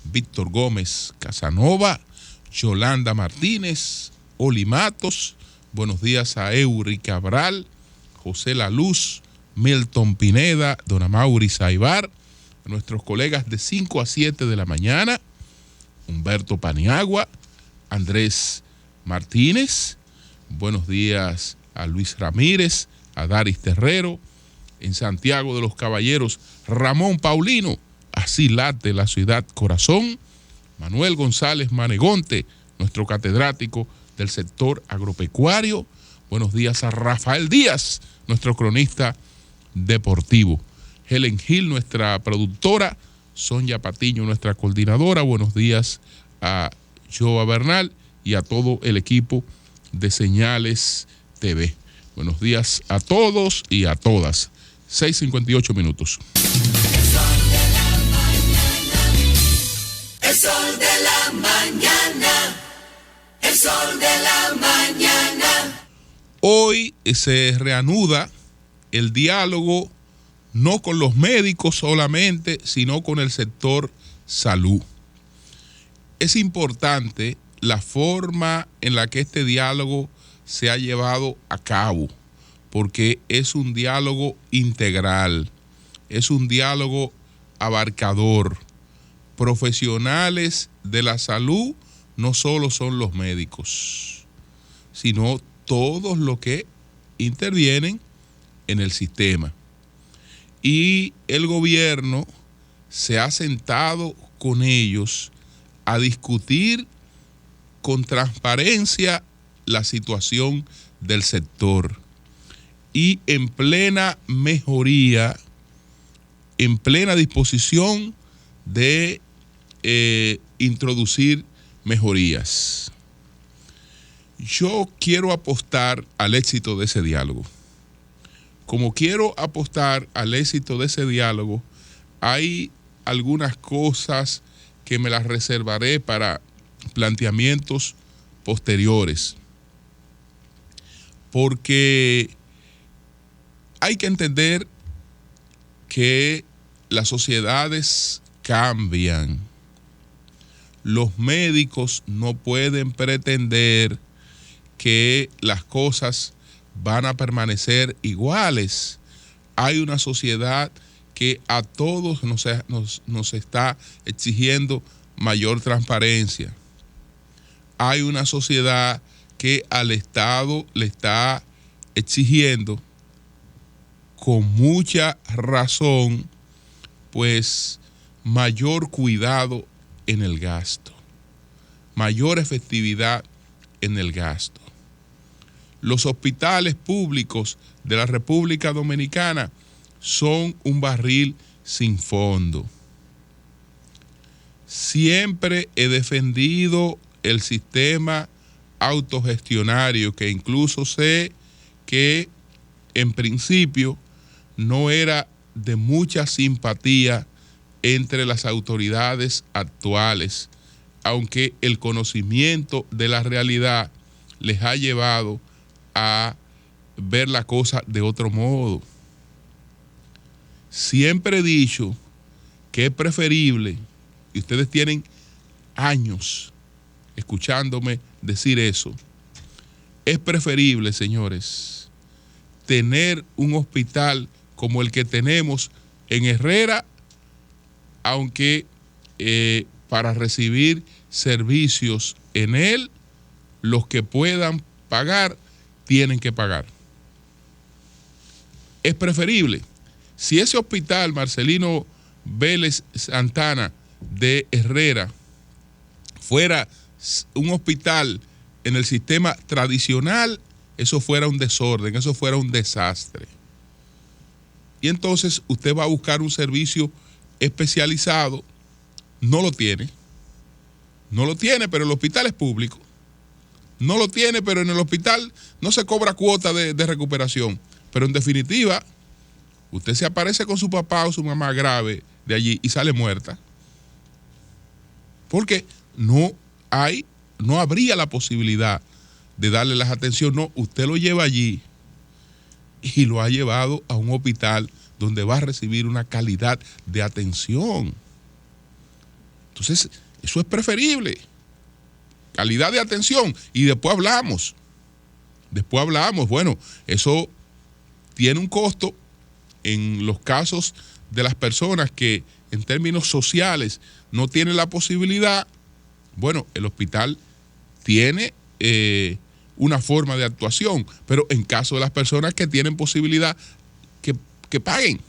Víctor Gómez Casanova, Yolanda Martínez, Oli Matos. Buenos días a Eury Cabral, José La Luz, Milton Pineda, Don Amaury Saibar, a nuestros colegas de 5 a 7 de la mañana, Humberto Paniagua, Andrés Martínez. Buenos días a Luis Ramírez, a Daris Terrero. En Santiago de los Caballeros, Ramón Paulino, así late la ciudad corazón. Manuel González Manegonte, nuestro catedrático del sector agropecuario. Buenos días a Rafael Díaz, nuestro cronista deportivo. Helen Gil, nuestra productora. Sonia Patiño, nuestra coordinadora. Buenos días a Joa Bernal y a todo el equipo de Señales TV. Buenos días a todos y a todas. 6:58 minutos. El sol de la mañana. El sol de la mañana. Hoy se reanuda el diálogo no con los médicos solamente, sino con el sector salud. Es importante la forma en la que este diálogo se ha llevado a cabo, porque es un diálogo integral, es un diálogo abarcador. Profesionales de la salud no solo son los médicos, sino todos los que intervienen en el sistema. Y el gobierno se ha sentado con ellos a discutir con transparencia la situación del sector y en plena mejoría, en plena disposición de introducir mejorías. Yo quiero apostar al éxito de ese diálogo. Como quiero apostar al éxito de ese diálogo, hay algunas cosas que me las reservaré para planteamientos posteriores. Porque hay que entender que las sociedades cambian. Los médicos no pueden pretender que las cosas van a permanecer iguales. Hay una sociedad que a todos nos está exigiendo mayor transparencia. Hay una sociedad que al Estado le está exigiendo con mucha razón, pues, mayor cuidado en el gasto, mayor efectividad en el gasto. Los hospitales públicos de la República Dominicana son un barril sin fondo. Siempre he defendido el sistema autogestionario, que incluso sé que en principio no era de mucha simpatía entre las autoridades actuales, aunque el conocimiento de la realidad les ha llevado a ver la cosa de otro modo. Siempre he dicho que es preferible, y ustedes tienen años escuchándome decir eso, es preferible, señores, tener un hospital como el que tenemos en Herrera, aunque para recibir servicios en él, los que puedan pagar, tienen que pagar. Es preferible. Si ese hospital Marcelino Vélez Santana de Herrera fuera un hospital en el sistema tradicional, eso fuera un desorden, eso fuera un desastre. Y entonces usted va a buscar un servicio especializado, no lo tiene, pero el hospital es público, no lo tiene, pero en el hospital no se cobra cuota de recuperación, pero en definitiva, usted se aparece con su papá o su mamá grave de allí y sale muerta, porque no habría la posibilidad de darle las atenciones. No, usted lo lleva allí y lo ha llevado a un hospital donde va a recibir una calidad de atención. Entonces, eso es preferible. Calidad de atención. Y después hablamos. Bueno, eso tiene un costo en los casos de las personas que en términos sociales no tienen la posibilidad. Bueno, el hospital tiene una forma de actuación, pero en caso de las personas que tienen posibilidad, que paguen.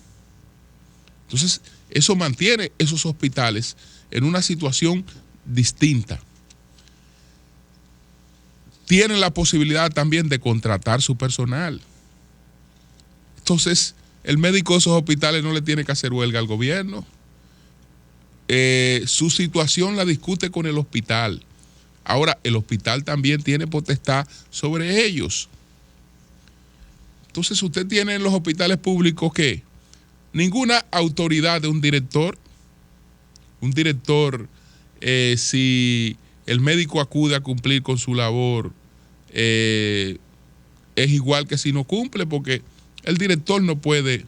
Entonces, eso mantiene esos hospitales en una situación distinta. Tienen la posibilidad también de contratar su personal. Entonces, el médico de esos hospitales no le tiene que hacer huelga al gobierno. Su situación la discute con el hospital. Ahora, el hospital también tiene potestad sobre ellos. Entonces, usted tiene en los hospitales públicos que ninguna autoridad de un director, si el médico acude a cumplir con su labor, es igual que si no cumple, porque el director no puede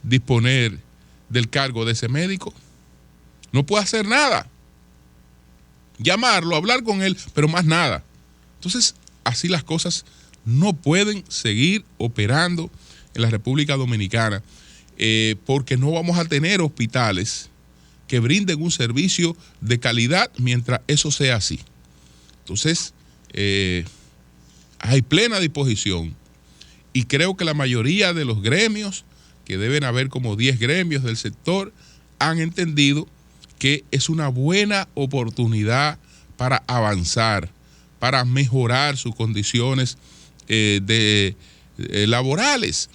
disponer del cargo de ese médico. No puede hacer nada. Llamarlo, hablar con él, pero más nada. Entonces, así las cosas no pueden seguir operando en la República Dominicana, porque no vamos a tener hospitales que brinden un servicio de calidad mientras eso sea así. Entonces, hay plena disposición, y creo que la mayoría de los gremios, que deben haber como 10 gremios del sector, han entendido que es una buena oportunidad para avanzar, para mejorar sus condiciones laborales,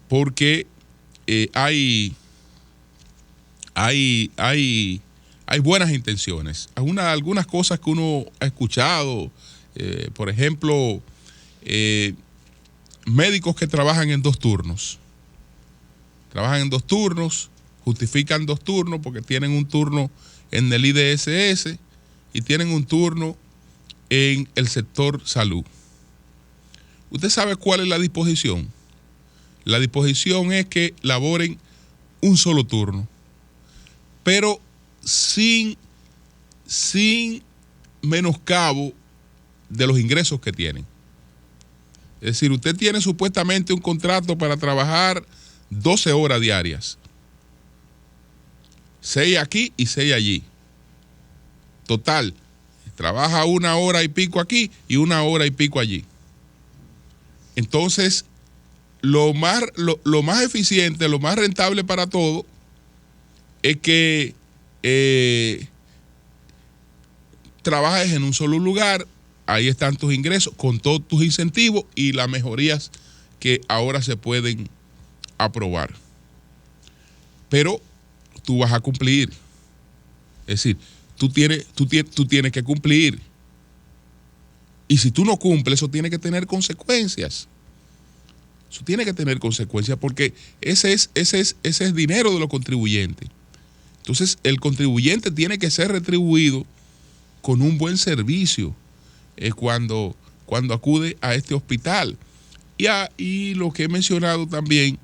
porque hay buenas intenciones. Algunas cosas que uno ha escuchado, por ejemplo, médicos que trabajan en 2 turnos. Justifican 2 turnos porque tienen un turno en el IDSS y tienen un turno en el sector salud. ¿Usted sabe cuál es la disposición? La disposición es que laboren un solo turno, pero sin menoscabo de los ingresos que tienen. Es decir, usted tiene supuestamente un contrato para trabajar 12 horas diarias. 6 aquí y 6 allí. Total, trabaja 1 hora y pico aquí y 1 hora y pico allí. Entonces, lo más eficiente, lo más rentable para todo es que trabajes en un solo lugar. Ahí están tus ingresos con todos tus incentivos y las mejorías que ahora se pueden aprobar. Pero tú vas a cumplir. Es decir, tú tienes que cumplir. Y si tú no cumples, eso tiene que tener consecuencias. Eso tiene que tener consecuencias porque ese es dinero de los contribuyentes. Entonces, el contribuyente tiene que ser retribuido con un buen servicio cuando acude a este hospital. Y lo que he mencionado también,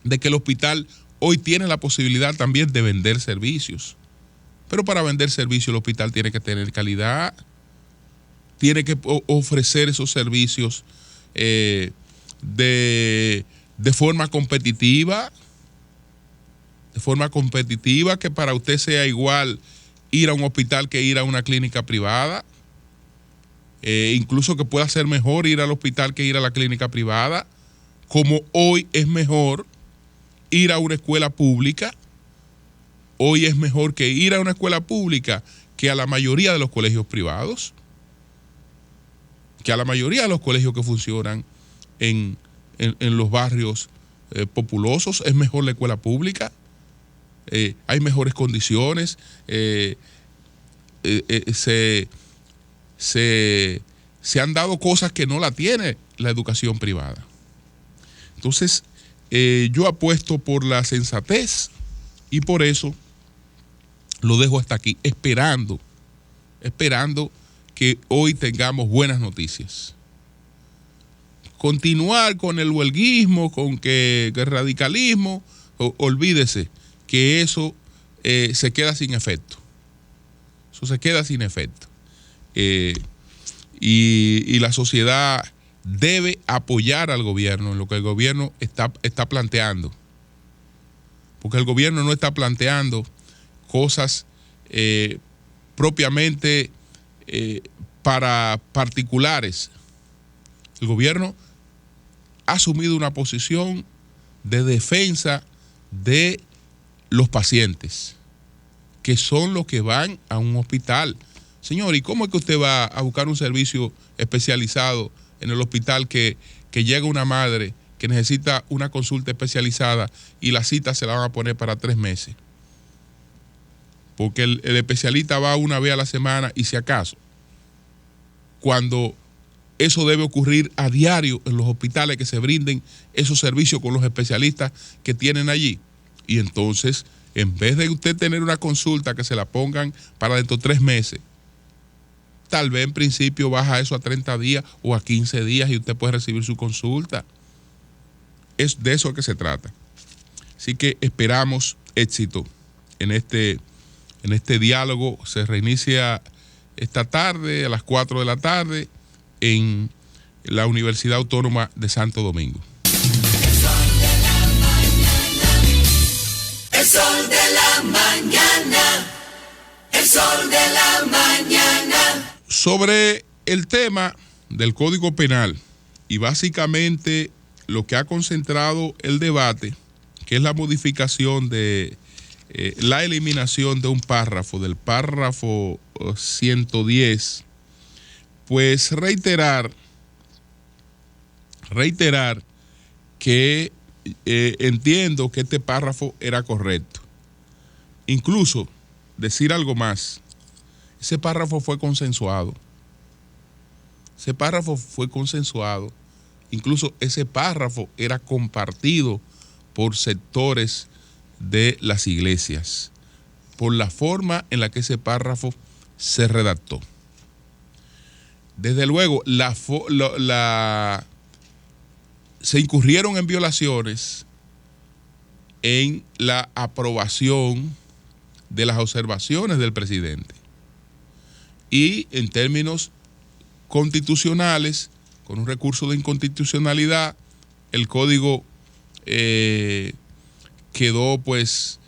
de que el hospital hoy tiene la posibilidad también de vender servicios. Pero para vender servicios el hospital tiene que tener calidad, tiene que ofrecer esos servicios de forma competitiva, que para usted sea igual ir a un hospital que ir a una clínica privada, incluso que pueda ser mejor ir al hospital que ir a la clínica privada, como hoy es mejor ir a una escuela pública. Hoy es mejor que ir a una escuela pública que a la mayoría de los colegios privados, que a la mayoría de los colegios que funcionan en los barrios populosos. Es mejor la escuela pública, hay mejores condiciones, se han dado cosas que no la tiene la educación privada. Entonces, yo apuesto por la sensatez y por eso lo dejo hasta aquí, esperando que hoy tengamos buenas noticias. Continuar con el huelguismo, con que el radicalismo, olvídese que eso se queda sin efecto. Eso se queda sin efecto. Y la sociedad debe apoyar al gobierno en lo que el gobierno está planteando. Porque el gobierno no está planteando cosas propiamente para particulares. El gobierno ha asumido una posición de defensa de los pacientes, que son los que van a un hospital. Señor, ¿y cómo es que usted va a buscar un servicio especializado en el hospital que llega una madre que necesita una consulta especializada y la cita se la van a poner para 3 meses? Porque el especialista va una vez a la semana y si acaso, cuando eso debe ocurrir a diario en los hospitales, que se brinden esos servicios con los especialistas que tienen allí. Y entonces, en vez de usted tener una consulta que se la pongan para dentro de 3 meses, tal vez en principio baja eso a 30 días o a 15 días y usted puede recibir su consulta. Es de eso que se trata. Así que esperamos éxito en este diálogo. Se reinicia esta tarde a las 4 de la tarde en la Universidad Autónoma de Santo Domingo. El sol de la mañana, el sol de la mañana. Sobre el tema del Código Penal y básicamente lo que ha concentrado el debate, que es la modificación de la eliminación de un párrafo, del párrafo 110, pues reiterar que entiendo que este párrafo era correcto. Incluso decir algo más, ese párrafo fue consensuado. Incluso ese párrafo era compartido por sectores de las iglesias, por la forma en la que ese párrafo se redactó. Desde luego, se incurrieron en violaciones en la aprobación de las observaciones del presidente. Y en términos constitucionales, con un recurso de inconstitucionalidad, el código quedó pues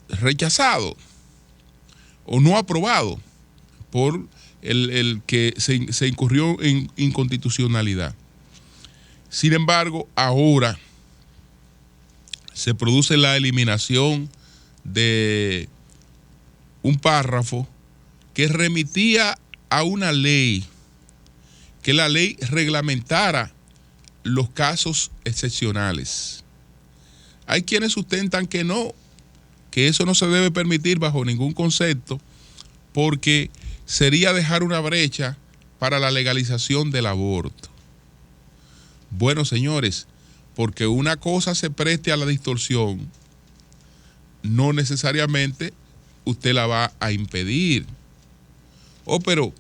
rechazado o no aprobado por el que se incurrió en inconstitucionalidad. Sin embargo, ahora se produce la eliminación de un párrafo que remitía a una ley, que la ley reglamentara los casos excepcionales. Hay quienes sustentan que no, que eso no se debe permitir bajo ningún concepto, porque sería dejar una brecha para la legalización del aborto. Bueno, señores, porque una cosa se preste a la distorsión, no necesariamente usted la va a impedir. Pero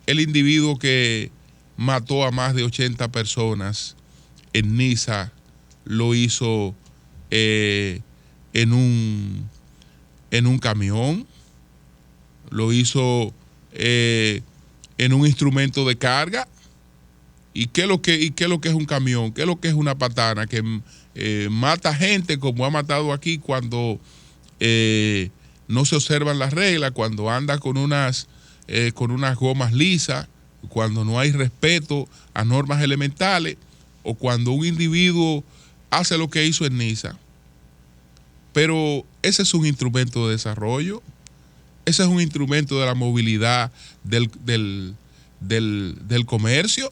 el individuo que mató a más de 80 personas en Niza lo hizo en un camión, lo hizo en un instrumento de carga. ¿Y qué es lo que es un camión? ¿Qué es lo que es una patana? Que mata gente como ha matado aquí cuando no se observan las reglas, cuando anda con unas gomas lisas, cuando no hay respeto a normas elementales, o cuando un individuo hace lo que hizo en Niza. Pero ese es un instrumento de desarrollo, ese es un instrumento de la movilidad del comercio.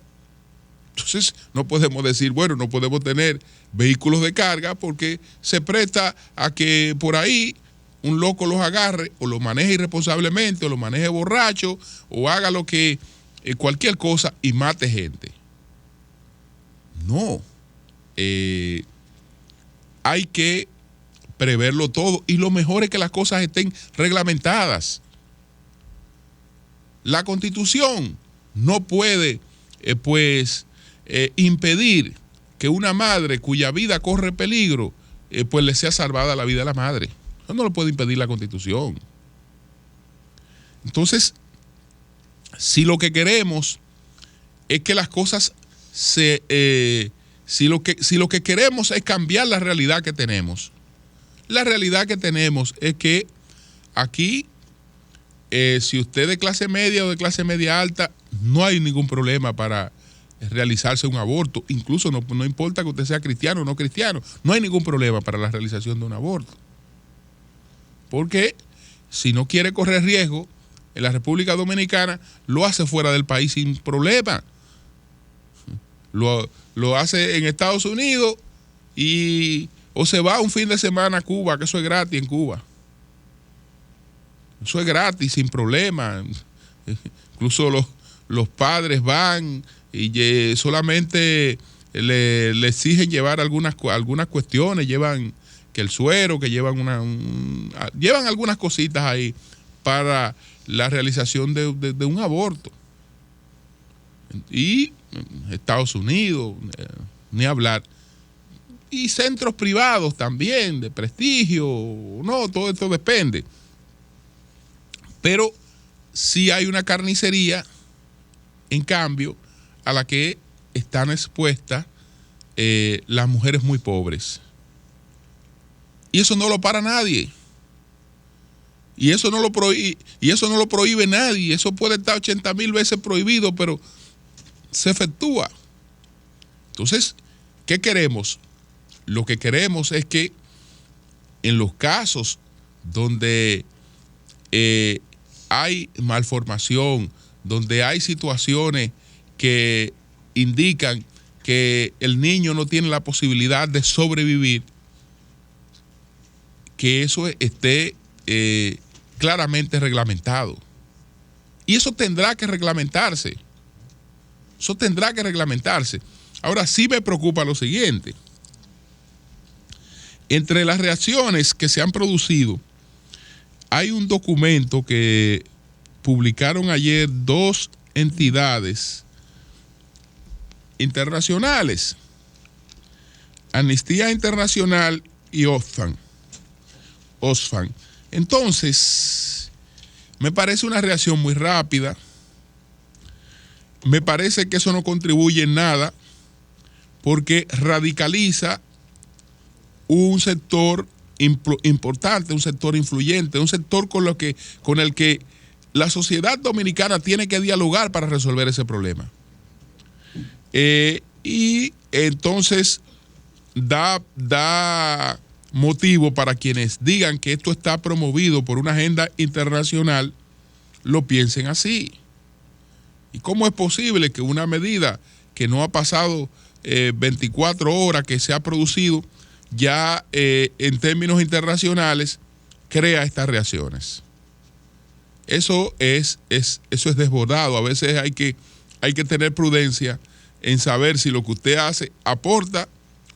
Entonces no podemos decir, bueno, no podemos tener vehículos de carga porque se presta a que por ahí un loco los agarre o los maneje irresponsablemente o los maneje borracho o haga lo que cualquier cosa y mate gente. No, hay que preverlo todo y lo mejor es que las cosas estén reglamentadas. La Constitución no puede impedir que una madre cuya vida corre peligro pues le sea salvada la vida a la madre. Eso no lo puede impedir la Constitución. Entonces, si lo que queremos es que las cosas si lo que queremos es cambiar la realidad que tenemos, la realidad que tenemos es que aquí, si usted es de clase media o de clase media alta, no hay ningún problema para realizarse un aborto. Incluso no importa que usted sea cristiano o no cristiano, no hay ningún problema para la realización de un aborto. Porque si no quiere correr riesgo en la República Dominicana, lo hace fuera del país sin problema. Lo hace en Estados Unidos o se va un fin de semana a Cuba, que eso es gratis en Cuba. Eso es gratis, sin problema. Incluso los padres van y solamente le exigen llevar algunas cuestiones, llevan que el suero, que llevan llevan algunas cositas ahí para la realización de un aborto. Y Estados Unidos, ni hablar. Y centros privados también, de prestigio, no, todo esto depende. Pero sí hay una carnicería, en cambio, a la que están expuestas las mujeres muy pobres. Y eso no lo para nadie. Y eso no lo prohíbe nadie. Eso puede estar 80,000 veces prohibido, pero se efectúa. Entonces, ¿qué queremos? Lo que queremos es que en los casos donde hay malformación, donde hay situaciones que indican que el niño no tiene la posibilidad de sobrevivir, que eso esté claramente reglamentado. Y eso tendrá que reglamentarse. Eso tendrá que reglamentarse. Ahora sí me preocupa lo siguiente. Entre las reacciones que se han producido, hay un documento que publicaron ayer 2 entidades internacionales, Amnistía Internacional y Oxfam. Entonces, me parece una reacción muy rápida. Me parece que eso no contribuye en nada porque radicaliza un sector importante, un sector influyente, un sector con el que la sociedad dominicana tiene que dialogar para resolver ese problema. Y entonces da motivo para quienes digan que esto está promovido por una agenda internacional, lo piensen así. ¿Y cómo es posible que una medida que no ha pasado 24 horas que se ha producido ya en términos internacionales crea estas reacciones? Eso es desbordado. A veces hay que tener prudencia en saber si lo que usted hace aporta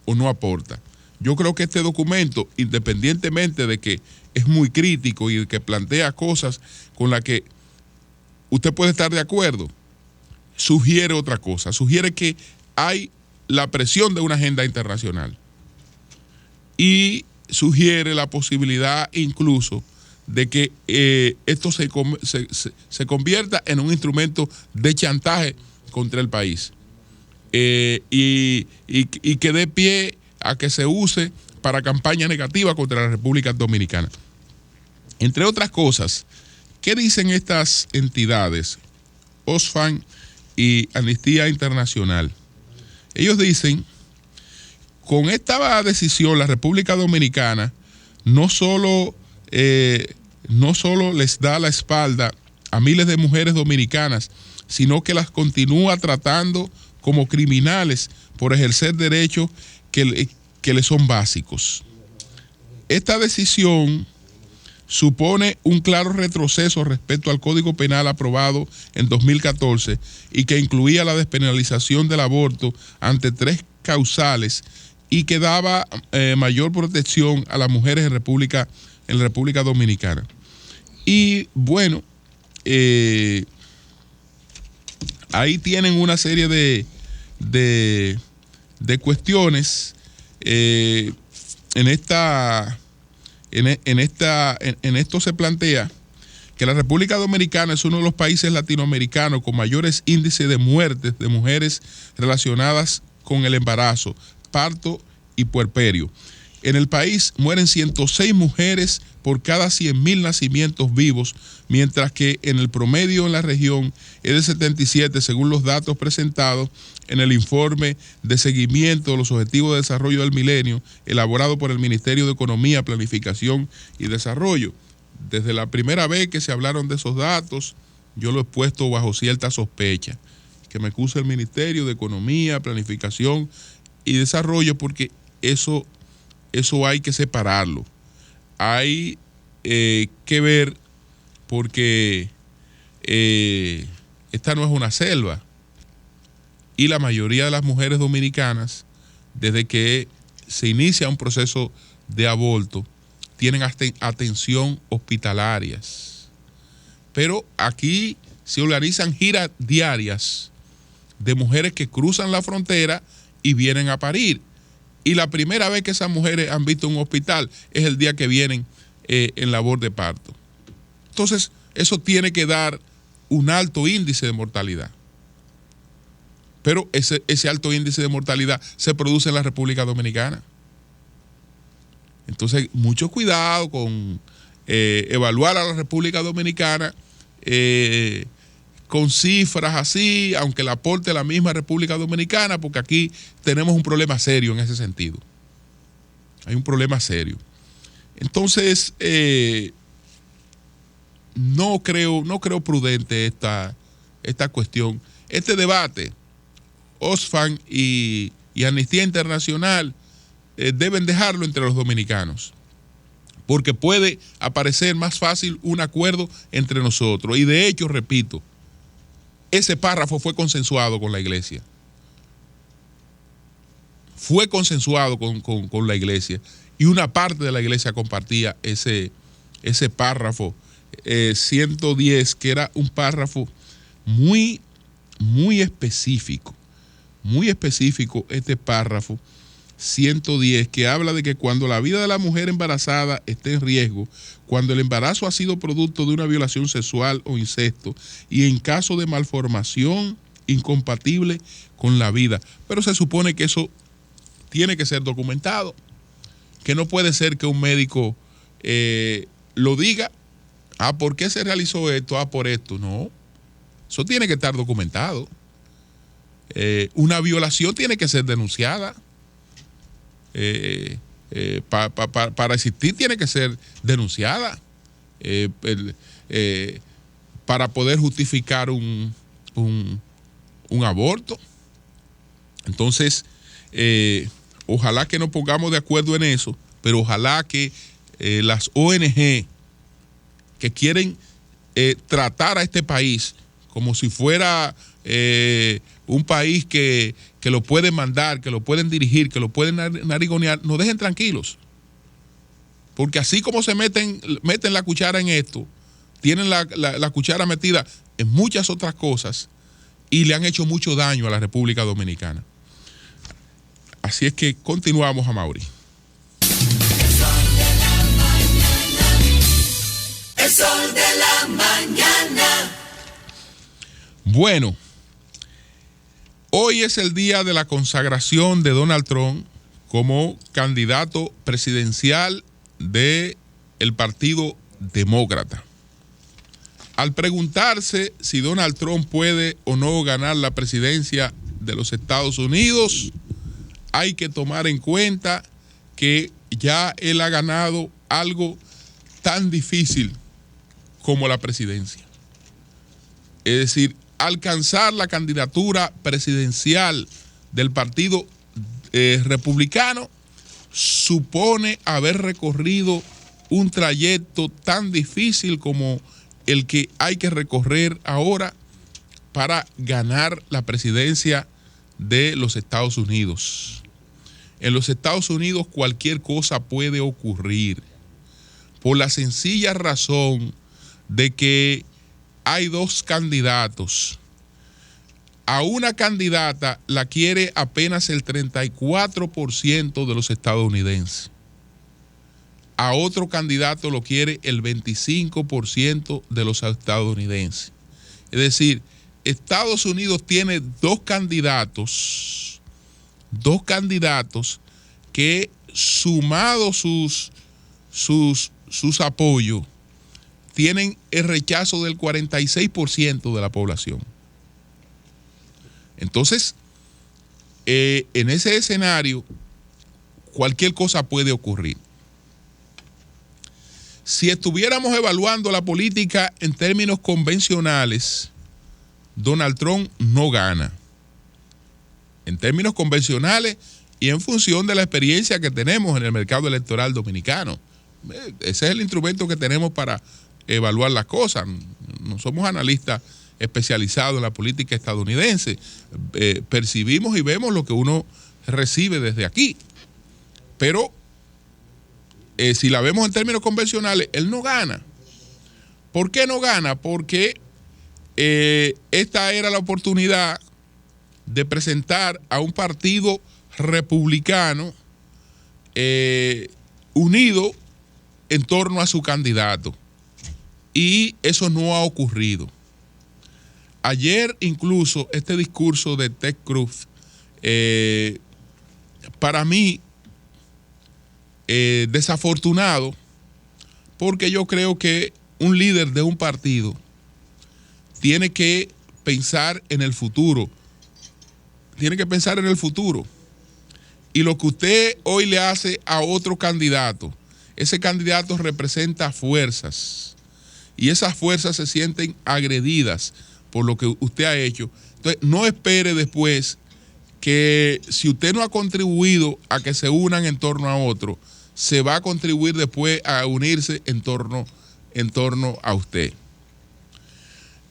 o no aporta. Yo creo que este documento, independientemente de que es muy crítico y de que plantea cosas con las que usted puede estar de acuerdo, sugiere otra cosa, sugiere que hay la presión de una agenda internacional y sugiere la posibilidad incluso de que esto se convierta en un instrumento de chantaje contra el país y que dé pie a que se use para campaña negativa contra la República Dominicana. Entre otras cosas, ¿qué dicen estas entidades, Oxfam y Amnistía Internacional? Ellos dicen, con esta decisión la República Dominicana no solo les da la espalda a miles de mujeres dominicanas, sino que las continúa tratando como criminales por ejercer derechos que les son básicos. Esta decisión supone un claro retroceso respecto al Código Penal aprobado en 2014 y que incluía la despenalización del aborto ante 3 causales y que daba mayor protección a las mujeres en República Dominicana. Y bueno, ahí tienen una serie de cuestiones esto se plantea que la República Dominicana es uno de los países latinoamericanos con mayores índices de muertes de mujeres relacionadas con el embarazo, parto y puerperio. En el país mueren 106 mujeres por cada 100.000 nacimientos vivos, mientras que en el promedio en la región es de 77, según los datos presentados en el informe de seguimiento de los Objetivos de Desarrollo del Milenio, elaborado por el Ministerio de Economía, Planificación y Desarrollo. Desde la primera vez que se hablaron de esos datos, yo lo he puesto bajo cierta sospecha. Que me excuse el Ministerio de Economía, Planificación y Desarrollo, porque eso hay que separarlo. Hay que ver, porque esta no es una selva. Y la mayoría de las mujeres dominicanas, desde que se inicia un proceso de aborto, tienen atención hospitalarias. Pero aquí se organizan giras diarias de mujeres que cruzan la frontera y vienen a parir. Y la primera vez que esas mujeres han visto un hospital es el día que vienen en labor de parto. Entonces, eso tiene que dar un alto índice de mortalidad. Pero ese alto índice de mortalidad se produce en la República Dominicana. Entonces, mucho cuidado con evaluar a la República Dominicana con cifras así, aunque la aporte la misma República Dominicana, porque aquí tenemos un problema serio en ese sentido. Hay un problema serio. Entonces, no creo prudente esta cuestión. Este debate, Oxfam y Amnistía Internacional deben dejarlo entre los dominicanos, porque puede aparecer más fácil un acuerdo entre nosotros. Y de hecho, repito, ese párrafo fue consensuado con la iglesia. Fue consensuado con la iglesia. Y una parte de la iglesia compartía ese párrafo 110, que era un párrafo muy, muy específico. Muy específico este párrafo 110, que habla de que cuando la vida de la mujer embarazada esté en riesgo, cuando el embarazo ha sido producto de una violación sexual o incesto, y en caso de malformación incompatible con la vida. Pero se supone que eso tiene que ser documentado, que no puede ser que un médico lo diga, ¿por qué se realizó esto? Por esto. No, eso tiene que estar documentado. Una violación tiene que ser denunciada. Para existir tiene que ser denunciada para poder justificar un aborto. Entonces, ojalá que nos pongamos de acuerdo en eso, pero ojalá que las ONG que quieren tratar a este país como si fuera un país que lo pueden mandar, que lo pueden dirigir, que lo pueden narigonear, nos dejen tranquilos. Porque así como se meten la cuchara en esto, tienen la cuchara metida en muchas otras cosas y le han hecho mucho daño a la República Dominicana. Así es que continuamos, Amaury. El sol de la mañana. Bueno, hoy es el día de la consagración de Donald Trump como candidato presidencial del Partido Demócrata. Al preguntarse si Donald Trump puede o no ganar la presidencia de los Estados Unidos, hay que tomar en cuenta que ya él ha ganado algo tan difícil como la presidencia. Es decir, alcanzar la candidatura presidencial del Partido Republicano supone haber recorrido un trayecto tan difícil como el que hay que recorrer ahora para ganar la presidencia de los Estados Unidos. En los Estados Unidos cualquier cosa puede ocurrir, por la sencilla razón de que hay dos candidatos. A una candidata la quiere apenas el 34% de los estadounidenses. a otro candidato lo quiere el 25% de los estadounidenses. Es decir, Estados Unidos tiene dos candidatos que sumados sus apoyos, tienen el rechazo del 46% de la población. Entonces, en ese escenario, cualquier cosa puede ocurrir. Si estuviéramos evaluando la política en términos convencionales, Donald Trump no gana. En términos convencionales y en función de la experiencia que tenemos en el mercado electoral dominicano. Ese es el instrumento que tenemos para evaluar las cosas. No somos analistas especializados en la política estadounidense. Percibimos y vemos lo que uno recibe desde aquí. Pero si la vemos en términos convencionales, él no gana. ¿Por qué no gana? Porque esta era la oportunidad de presentar a un partido republicano unido en torno a su candidato. Y eso no ha ocurrido. Ayer incluso este discurso de Ted Cruz, para mí, desafortunado, porque yo creo que un líder de un partido tiene que pensar en el futuro. Tiene que pensar en el futuro. Y lo que usted hoy le hace a otro candidato, ese candidato representa fuerzas. Y esas fuerzas se sienten agredidas por lo que usted ha hecho. Entonces, no espere después que si usted no ha contribuido a que se unan en torno a otro, se va a contribuir después a unirse en torno a usted.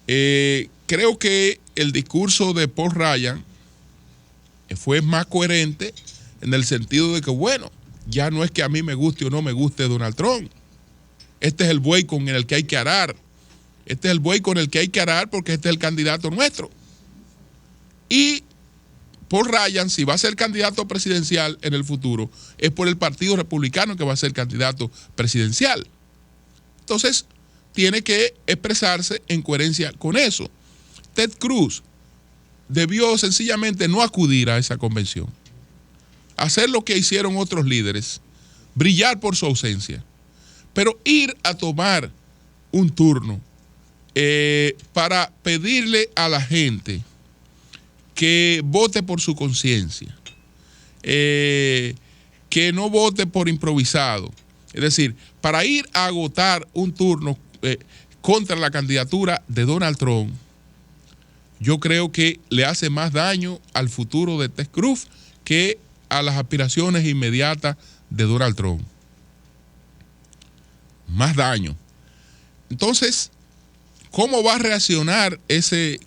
Creo que el discurso de Paul Ryan fue más coherente en el sentido de que, bueno, ya no es que a mí me guste o no me guste Donald Trump. Este es el buey con el que hay que arar. Este es el buey con el que hay que arar porque este es el candidato nuestro. Y Paul Ryan, si va a ser candidato presidencial en el futuro, es por el Partido Republicano que va a ser candidato presidencial. Entonces, tiene que expresarse en coherencia con eso. Ted Cruz debió sencillamente no acudir a esa convención. Hacer lo que hicieron otros líderes, brillar por su ausencia, pero ir a tomar un turno para pedirle a la gente que vote por su conciencia, que no vote por improvisado. Es decir, para ir a agotar un turno contra la candidatura de Donald Trump, yo creo que le hace más daño al futuro de Ted Cruz que a las aspiraciones inmediatas de Donald Trump. Más daño. Entonces, ¿cómo va a reaccionar ese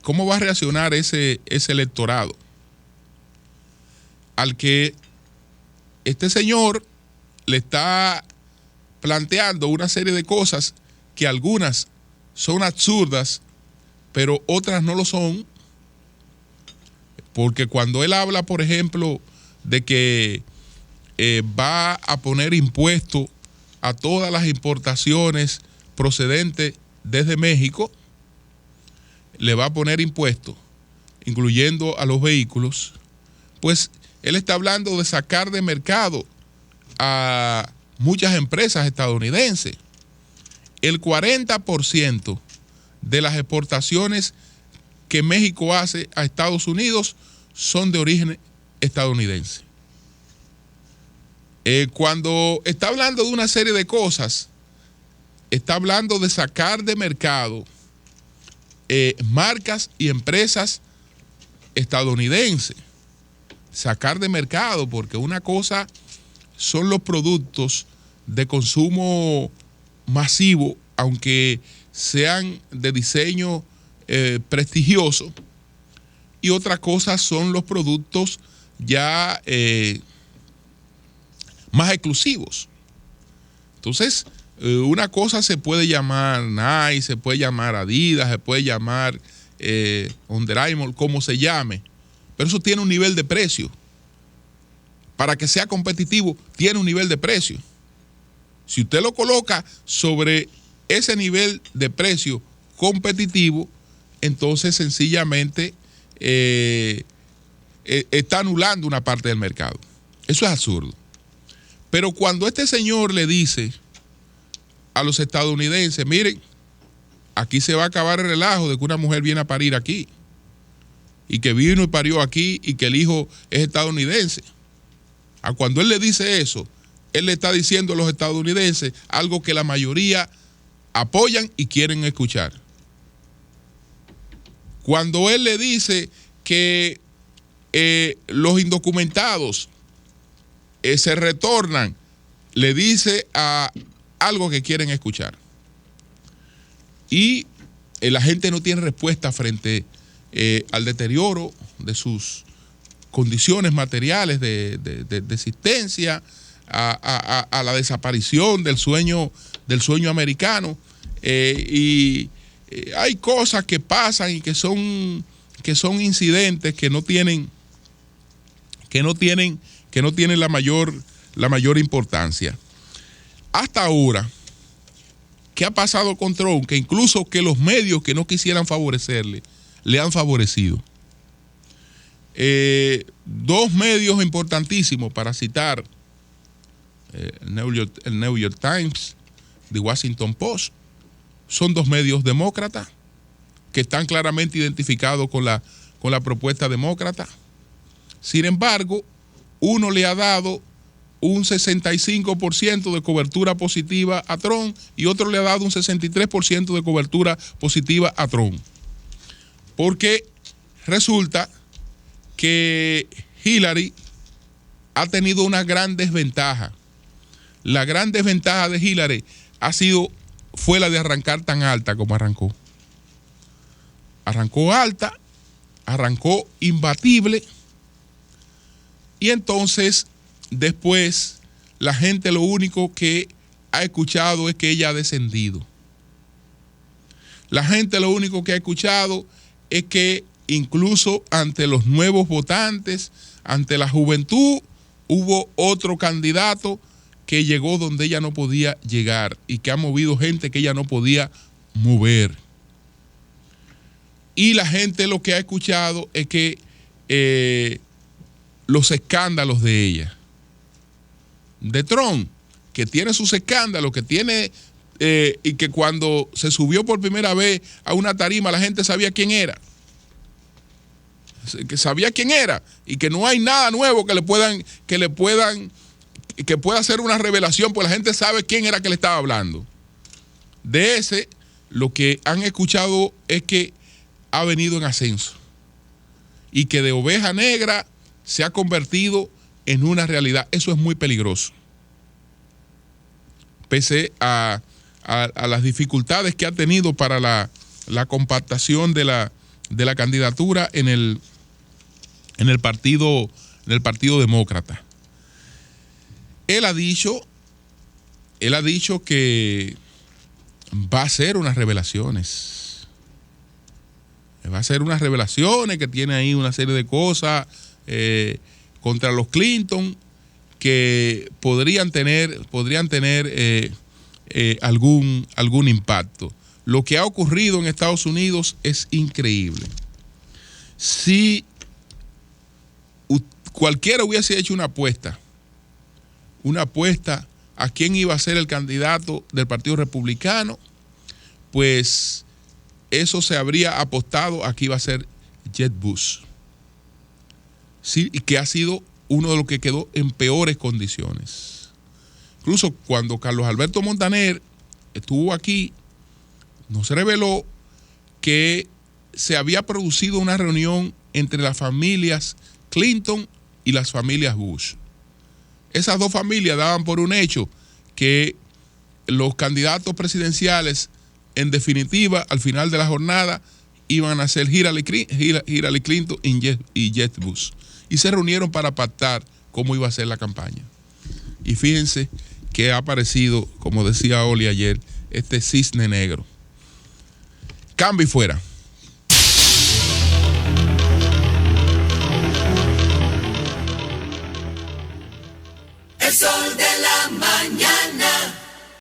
electorado? Al que este señor le está planteando una serie de cosas que algunas son absurdas, pero otras no lo son, porque cuando él habla, por ejemplo, de que va a poner impuestos a todas las importaciones procedentes desde México, le va a poner impuestos, incluyendo a los vehículos, pues él está hablando de sacar de mercado a muchas empresas estadounidenses. El 40% de las exportaciones que México hace a Estados Unidos son de origen estadounidense. Cuando está hablando de una serie de cosas, está hablando de sacar de mercado marcas y empresas estadounidenses. Sacar de mercado, porque una cosa son los productos de consumo masivo, aunque sean de diseño prestigioso, y otra cosa son los productos ya más exclusivos. Entonces, una cosa se puede llamar Nike, se puede llamar Adidas, se puede llamar Under Armour, como se llame, pero eso tiene un nivel de precio. Para que sea competitivo, tiene un nivel de precio. Si usted lo coloca sobre ese nivel de precio competitivo, entonces sencillamente está anulando una parte del mercado. Eso es absurdo. Pero cuando este señor le dice a los estadounidenses, miren, aquí se va a acabar el relajo de que una mujer viene a parir aquí, y que vino y parió aquí, y que el hijo es estadounidense. Cuando él le dice eso, él le está diciendo a los estadounidenses algo que la mayoría apoyan y quieren escuchar. Cuando él le dice que los indocumentados se retornan, le dice a algo que quieren escuchar. Y la gente no tiene respuesta frente al deterioro de sus condiciones materiales de existencia, a la desaparición del sueño americano. Y hay cosas que pasan y que son incidentes que no tienen la mayor importancia. Hasta ahora, ¿qué ha pasado con Trump? Que incluso que los medios que no quisieran favorecerle, le han favorecido. Dos medios importantísimos para citar, el New York Times, The Washington Post, son dos medios demócratas que están claramente identificados con la propuesta demócrata. Sin embargo, uno le ha dado un 65% de cobertura positiva a Trump y otro le ha dado un 63% de cobertura positiva a Trump. Porque resulta que Hillary ha tenido una gran desventaja. La gran desventaja de Hillary fue la de arrancar tan alta como arrancó. Arrancó alta, arrancó imbatible, y entonces después la gente lo único que ha escuchado es que ella ha descendido. La gente lo único que ha escuchado es que incluso ante los nuevos votantes, ante la juventud, hubo otro candidato que llegó donde ella no podía llegar y que ha movido gente que ella no podía mover. Y la gente lo que ha escuchado es que los escándalos de ella, de Trump, que tiene sus escándalos, que tiene y que cuando se subió por primera vez a una tarima la gente sabía quién era, y que no hay nada nuevo que pueda hacer una revelación, pues la gente sabe quién era que le estaba hablando. De ese, lo que han escuchado es que ha venido en ascenso y que de oveja negra se ha convertido en una realidad. Eso es muy peligroso. Pese a las dificultades que ha tenido para la compactación de la candidatura en el partido demócrata. Él ha dicho que va a hacer unas revelaciones. Va a hacer unas revelaciones, que tiene ahí una serie de cosas contra los Clinton que podrían tener algún impacto. Lo que ha ocurrido en Estados Unidos es increíble. Si cualquiera hubiese hecho una apuesta a quién iba a ser el candidato del Partido Republicano, pues eso se habría apostado a que iba a ser Jeb Bush. Sí, y que ha sido uno de los que quedó en peores condiciones. Incluso cuando Carlos Alberto Montaner estuvo aquí, nos reveló que se había producido una reunión entre las familias Clinton y las familias Bush. Esas dos familias daban por un hecho que los candidatos presidenciales, en definitiva, al final de la jornada, iban a ser Hillary Clinton y Jeb Bush. Y se reunieron para pactar cómo iba a ser la campaña. Y fíjense que ha aparecido, como decía Oli ayer, este cisne negro. Cambio y fuera. El sol de